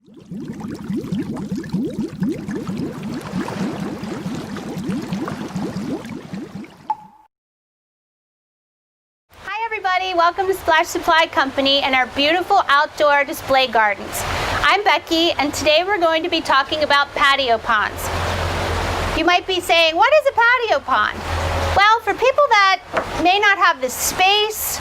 Hi everybody, welcome to Splash Supply Company and our beautiful outdoor display gardens. I'm Becky and today we're going to be talking about patio ponds. You might be saying, what is a patio pond? Well, for people that may not have the space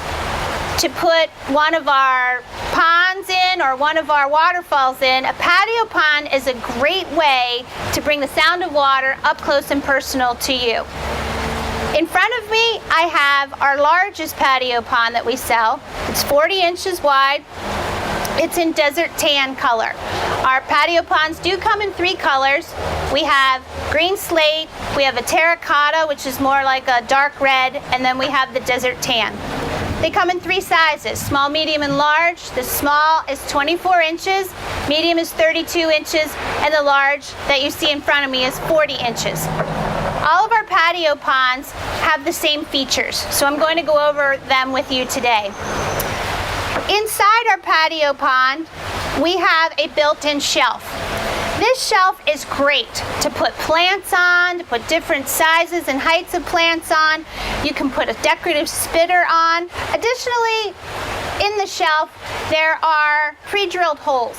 to put one of our ponds in or one of our waterfalls in, a patio pond is a great way to bring the sound of water up close and personal to you. In front of me, I have our largest patio pond that we sell. It's 40 inches wide. It's in desert tan color. Our patio ponds do come in 3 colors. We have green slate, we have a terracotta, which is more like a dark red, and then we have the desert tan. They come in 3 sizes, small, medium, and large. The small is 24 inches, medium is 32 inches, and the large that you see in front of me is 40 inches. All of our patio ponds have the same features, so I'm going to go over them with you today. Inside our patio pond, we have a built-in shelf. This shelf is great to put plants on, to put different sizes and heights of plants on. You can put a decorative spitter on. Additionally, in the shelf, there are pre-drilled holes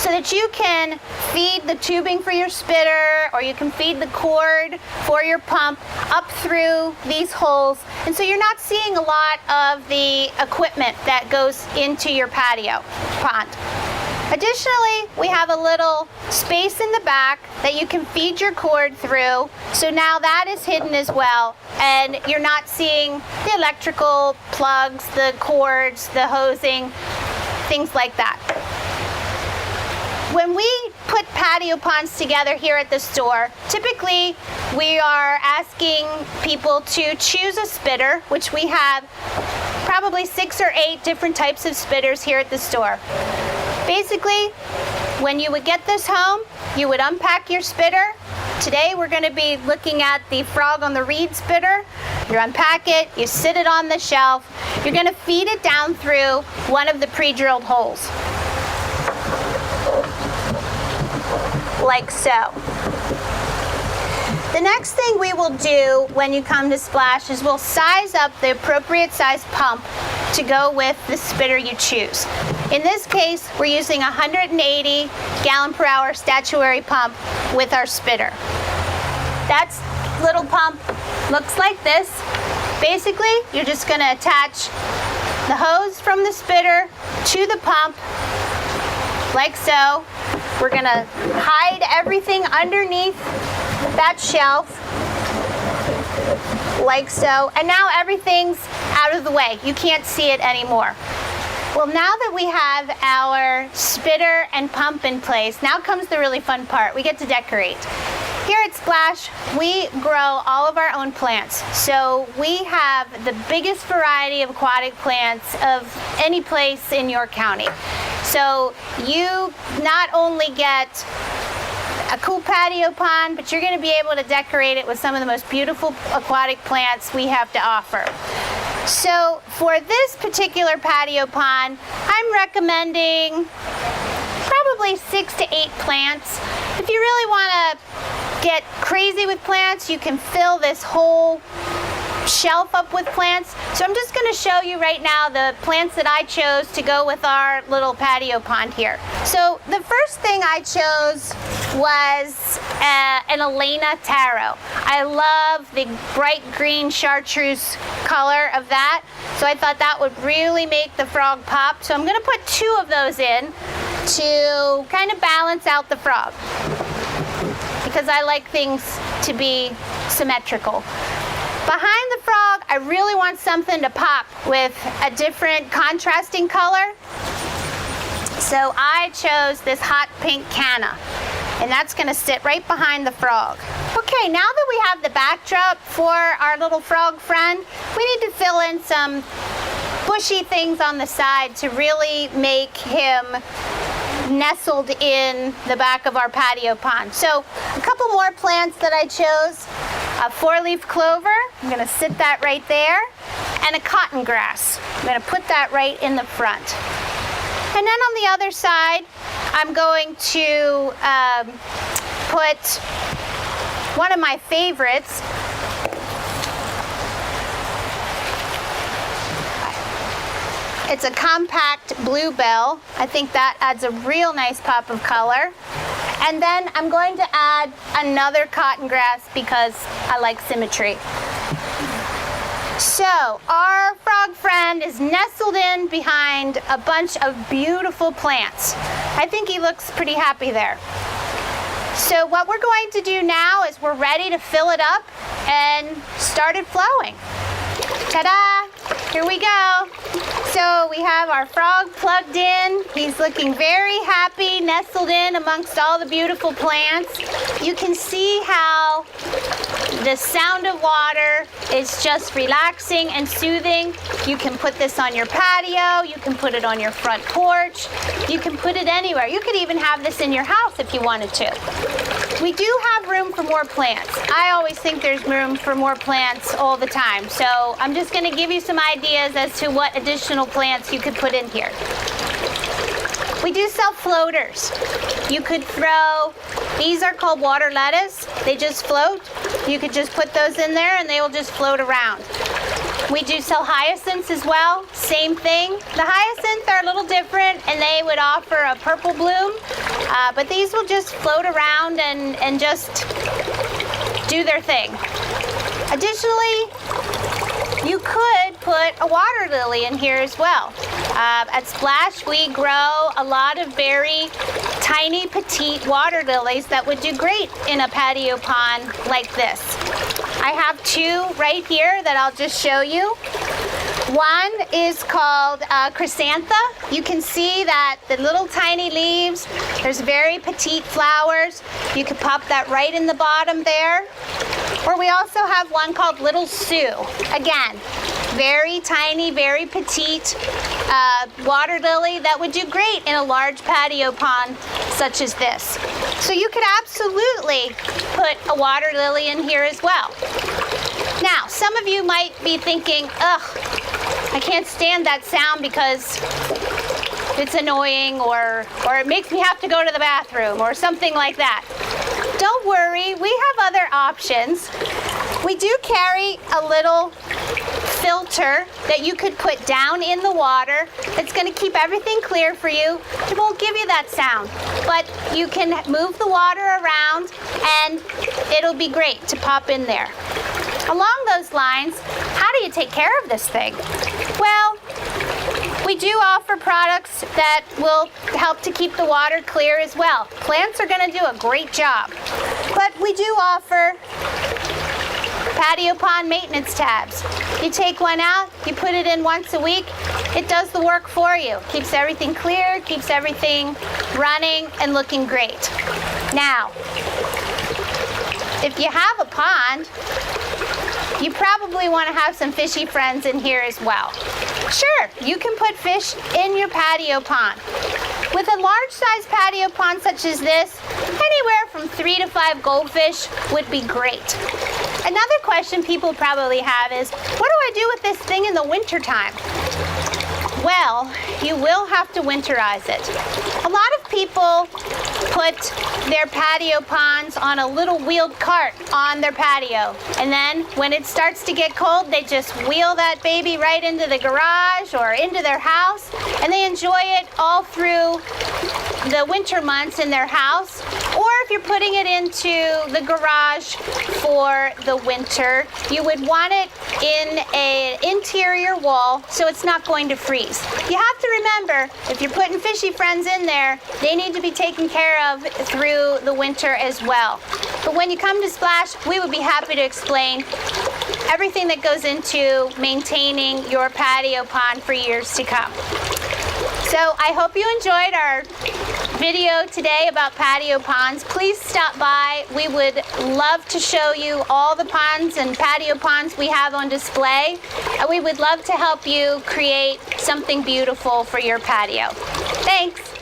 so that you can feed the tubing for your spitter or you can feed the cord for your pump up through these holes. And so you're not seeing a lot of the equipment that goes into your patio pond. Additionally, we have a little space in the back that you can feed your cord through. So now that is hidden as well, and you're not seeing the electrical plugs, the cords, the hosing, things like that. When we put patio ponds together here at the store, typically we are asking people to choose a spitter, which we have probably 6 or 8 different types of spitters here at the store. Basically, when you would get this home, you would unpack your spitter. Today we're going to be looking at the frog on the reed spitter. You unpack it, you sit it on the shelf. You're going to feed it down through one of the pre-drilled holes. Like so. The next thing we will do when you come to Splash is we'll size up the appropriate size pump to go with the spitter you choose. In this case, we're using a 180 gallon per hour statuary pump with our spitter. That little pump looks like this. Basically, you're just going to attach the hose from the spitter to the pump, like so. We're going to hide everything underneath that shelf, like so, and now everything's out of the way. You can't see it anymore. Well, now that we have our spitter and pump in place, now comes the really fun part. We get to decorate. Here at Splash, we grow all of our own plants. So we have the biggest variety of aquatic plants of any place in your county. So you not only get a cool patio pond, but you're going to be able to decorate it with some of the most beautiful aquatic plants we have to offer. So for this particular patio pond, I'm recommending probably 6 to 8 plants. If you really want to get crazy with plants, you can fill this whole shelf up with plants. So I'm just going to show you right now the plants that I chose to go with our little patio pond here. So the first thing I chose was an Elena taro. I love the bright green chartreuse color of that, so I thought that would really make the frog pop. So I'm going to put 2 of those in to kind of balance out the frog, because I like things to be symmetrical. Behind the frog, I really want something to pop with a different contrasting color. So I chose this hot pink canna, and that's going to sit right behind the frog. Okay, now that we have the backdrop for our little frog friend, we need to fill in some bushy things on the side to really make him nestled in the back of our patio pond. So a couple more plants that I chose. A 4-leaf clover, I'm going to sit that right there, and a cotton grass. I'm going to put that right in the front. And then on the other side, I'm going to put one of my favorites. It's a compact bluebell. I think that adds a real nice pop of color. And then I'm going to add another cotton grass because I like symmetry. So our frog friend is nestled in behind a bunch of beautiful plants. I think he looks pretty happy there. So what we're going to do now is we're ready to fill it up and start it flowing. Ta-da! Here we go. So we have our frog plugged in. He's looking very happy, nestled in amongst all the beautiful plants. You can see how the sound of water is just relaxing and soothing. You can put this on your patio. You can put it on your front porch. You can put it anywhere. You could even have this in your house if you wanted to. We do have room for more plants. I always think there's room for more plants all the time. So I'm just going to give you some ideas as to what additional plants you could put in here. We do sell floaters. You could throw, these are called water lettuce. They just float. You could just put those in there and they will just float around. We do sell hyacinths as well. Same thing. The hyacinths are a little different and they would offer a purple bloom, but these will just float around and just do their thing. Additionally, you could put a water lily in here as well. At Splash, we grow a lot of very tiny, petite water lilies that would do great in a patio pond like this. I have two right here that I'll just show you. One is called Chrysantha. You can see that the little tiny leaves, there's very petite flowers. You could pop that right in the bottom there. Or we also have one called Little Sue. Again, very tiny, very petite water lily that would do great in a large patio pond such as this. So you could absolutely put a water lily in here as well. Now, some of you might be thinking, ugh, I can't stand that sound because it's annoying or it makes me have to go to the bathroom or something like that. Don't worry, we have other options. We do carry a little filter that you could put down in the water. It's going to keep everything clear for you. It won't give you that sound, but you can move the water around and it'll be great to pop in there. Along those lines, how do you take care of this thing? Well, we do offer products that will help to keep the water clear as well. Plants are going to do a great job, but we do offer patio pond maintenance tabs. You take one out, you put it in once a week, it does the work for you. Keeps everything clear, keeps everything running and looking great. Now, if you have a pond, you probably want to have some fishy friends in here as well. Sure, you can put fish in your patio pond. With a large size patio pond such as this, anywhere from 3 to 5 goldfish would be great. Another question people probably have is, what do I do with this thing in the winter time? Well, you will have to winterize it. A lot of people put their patio ponds on a little wheeled cart on their patio. And then when it starts to get cold, they just wheel that baby right into the garage or into their house, and they enjoy it all through the winter months in their house. Or if you're putting it into the garage for the winter, you would want it in an interior wall so it's not going to freeze. You have to remember, if you're putting fishy friends in there, they need to be taken care of through the winter as well. But when you come to Splash, we would be happy to explain everything that goes into maintaining your patio pond for years to come. So I hope you enjoyed our video today about patio ponds. Please stop by. We would love to show you all the ponds and patio ponds we have on display. And we would love to help you create something beautiful for your patio. Thanks.